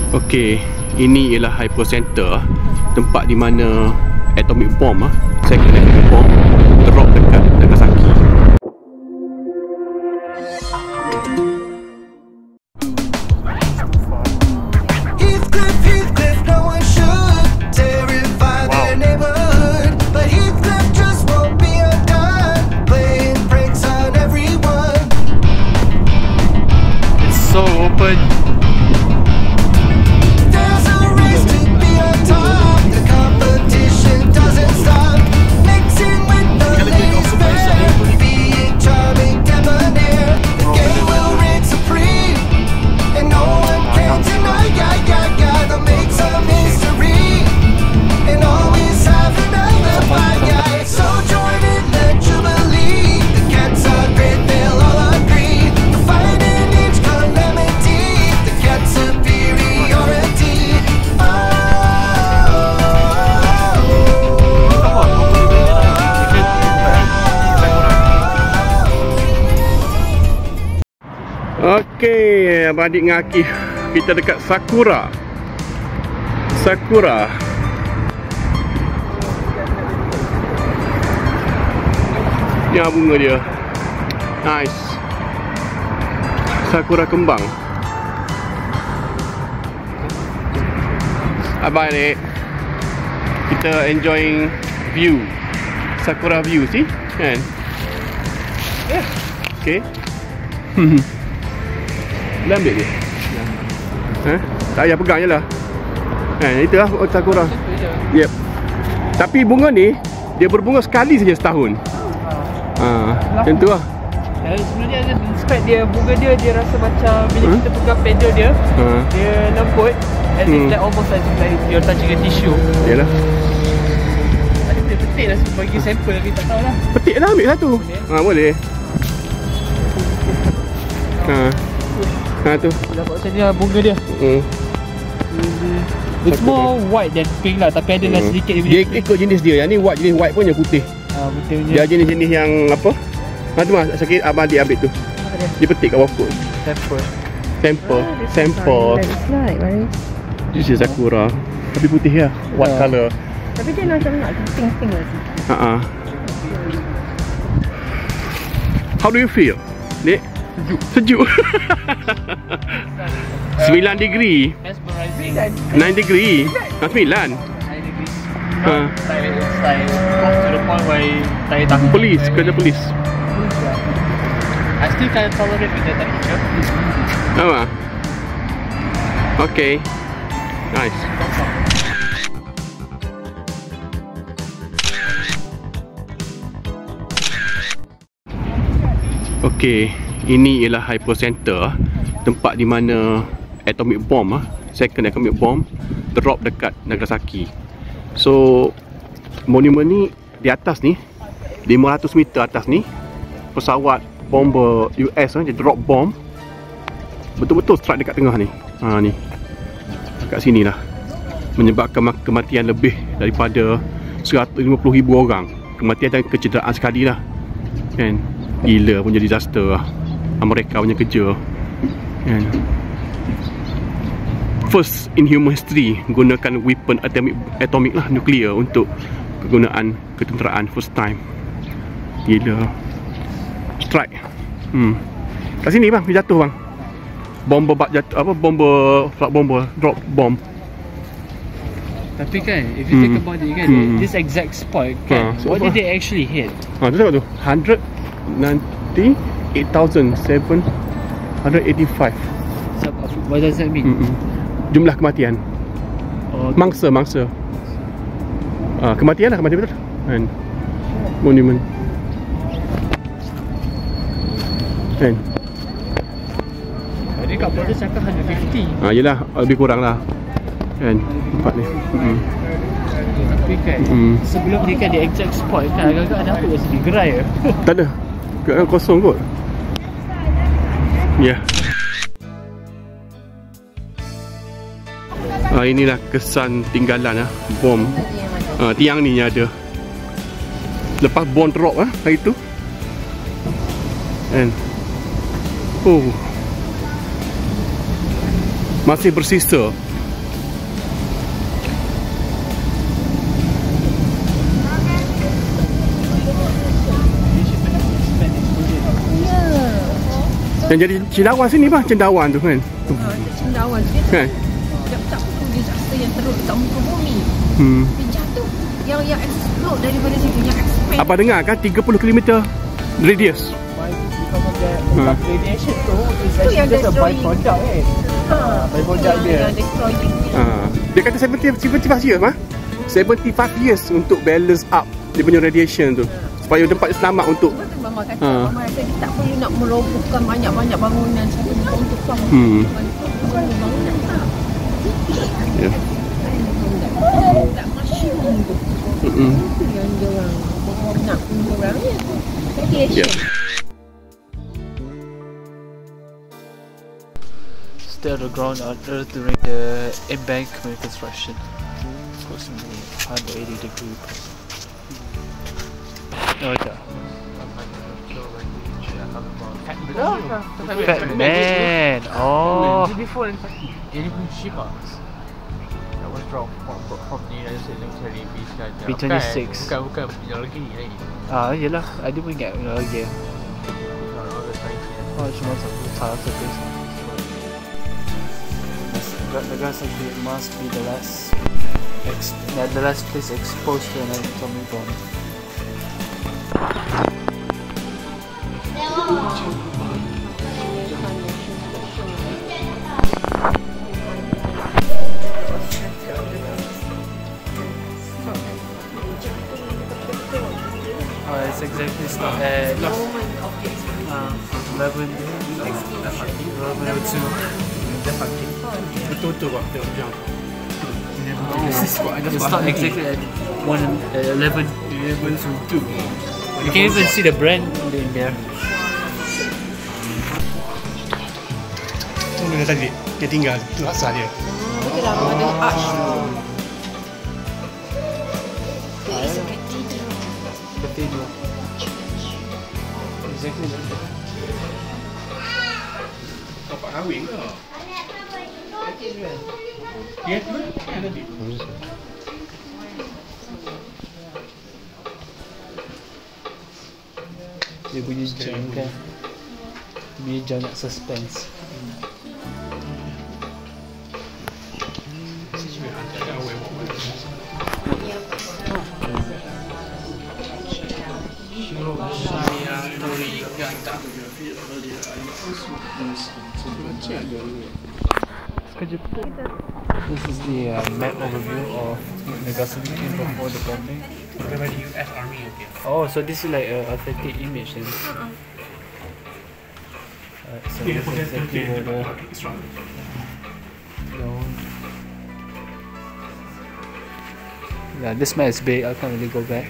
Okey, ini ialah hypocenter, tempat di mana atomic bomb second atomic bomb drop dekat Nagasaki. So open. Okey, abang adik dengan Akif, kita dekat Sakura. Sakura. Ni bunga dia. Nice. Sakura kembang. Abang adik, kita enjoying view. Sakura view, see? Kan? Yeah. Okay. Boleh ambil dia? Tak payah pegang je lah. Itulah Sakura. Yep. Tapi bunga ni, dia berbunga sekali saja setahun. Macam tu lah. Sebenarnya dia describe dia, bunga dia rasa macam bila kita pegang petal dia, dia lembut. And it's like almost like you're touching a tissue. Yalah. Ada boleh petik lah bagi sampel, tapi tak tahu lah. Petik lah, ambil satu. Boleh. Tu dapat macam ni lah bunga dia. It's more white than pink lah, tapi ada lah sedikit dia ikut jenis dia. Yang ni white, jenis white pun yang putih. Putih punya. Dia jenis-jenis yang apa? Tu mas, sakit abang adik ambil tu. Dia petik kat bawah kot. Sample. This is Sakura. Tapi putih lah, white colour. Tapi dia macam nak pink-pink lah sikit. How do you feel, Nek? Sejuk. 9 degree. 9 degree. 9. Polis, kerja polis. I still can't tolerate with that temperature. Okay. Nice. Okay, ini ialah hypocenter, tempat di mana atomic bomb second atomic bomb drop dekat Nagasaki. So monumen ni di atas ni 500 meter atas ni, pesawat bomber US dia drop bomb betul-betul strike dekat tengah ni. Ni dekat sini lah, menyebabkan kematian lebih daripada 150,000 orang. Kematian dan kecederaan sekali lah, kan. Gila punya disaster lah Amerika punya kerja, kan. First in human history gunakan weapon atomic lah, nuklear untuk kegunaan ketenteraan, first time. Gila. Strike. Kat sini bang, dia jatuh bang. Bomber jatuh, flight bomber drop bomb. Tapi kan, if you think about it kan, this exact spot kan, what did they actually hit? Tu tengok tu, 198,785. What does that mean? Jumlah kematian. Mangsa. Kematian lah, kematian betul. Kan. Monumen. Kan. Dia kat bawah cakap 150. Yelah, lebih kurang lah. Kan, tempat ni. Tapi kan, sebelum ni kan, the exact spot kan, agak-agak ada apa yang sedih gerai ke? Tak ada. Kosong kot. Ya. Inilah kesan tinggalan bom. Tiang ni ada. Lepas bom drop hari tu. And masih bersisa Yang jadi cendawan sini bang, cendawan tu kan. Cendawan dia Kan? tak perlu dia rasa yang teruk dekat muka bumi. Dia jatuh yang explode daripada situ, yang expand. Abang dengar kan 30 km radius. Because of the radiation tu, it's actually just a byproduct byproduct dia. Destroying. Dia kata 75 years mah. 75 years untuk balance up dia punya radiation tu. Supaya tempat selamat untuk Betul Mama kata, Mama rasa dia tak perlu nak merobohkan banyak-banyak bangunan untuk bangunan tak. Ya. Tak masyum tu. Itu yang dia orang nak orang ni. Radiation. Stay on the ground on Earth during the embankment construction. Approximately 180 degrees. Oh, yeah. Fat Man. Oh. Before ini pun Shimas. That was from the United States military B-26. Bukan punya lagi. Yelah. Ada pun ingat lagi. Oh, cuma salah satu. Nagasaki must be the last place exposed to an atomic bomb. It's exactly level 2. betul-betul kok tengok. It's not exactly at 11 to 2. You can even see the brand in there. Tu mana tadi dia tinggal tu asal dia. Betul lah, ada arch. Cathedral. Exactly. Bapak kahwin ke? Ya, tadi. Dia punya jam kan. Dia jam nak suspense. This is the map overview of Nagasaki before the bombing. US Army okay. Oh, so this is like an authentic image then. So this is exactly where the yeah, this map is big. I can't really go back.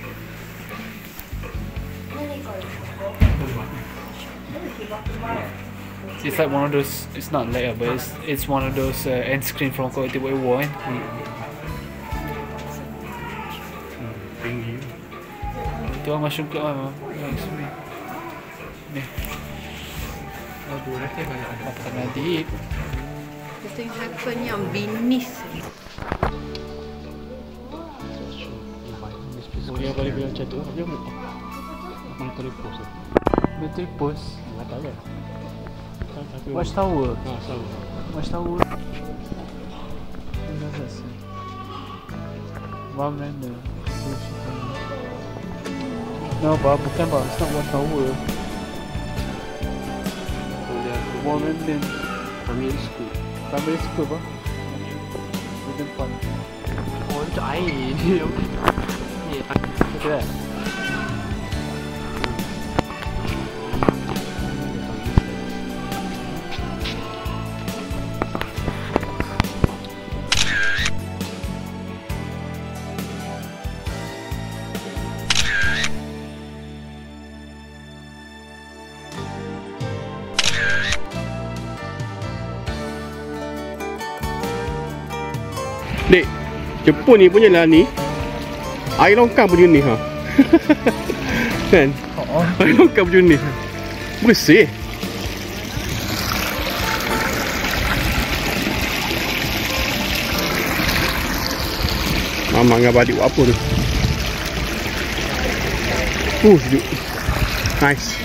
It's like one of those. It's not layer, but it's one of those end screen from Call of Duty War. Tu mushroom club lah. Ni. Aduh, nanti banyak. Apa nanti? Kesenjakan yang binis. Dia balik bilang macam tu, dia military post. Military post. Tak ada. Watchtower. Tahu. Watchtower. Wow, mana? No, bukan bah. It's not Watchtower. Warren then Primary school. Primary school bah. Wooden Pond. Oh, untuk air. Betul tak? Dek, Jepun ni punya lah ni air longkang punya ni ha. Kan? Air longkang punya ni bersih. Mama dengan adik buat apa tu? Sejuk. Nice.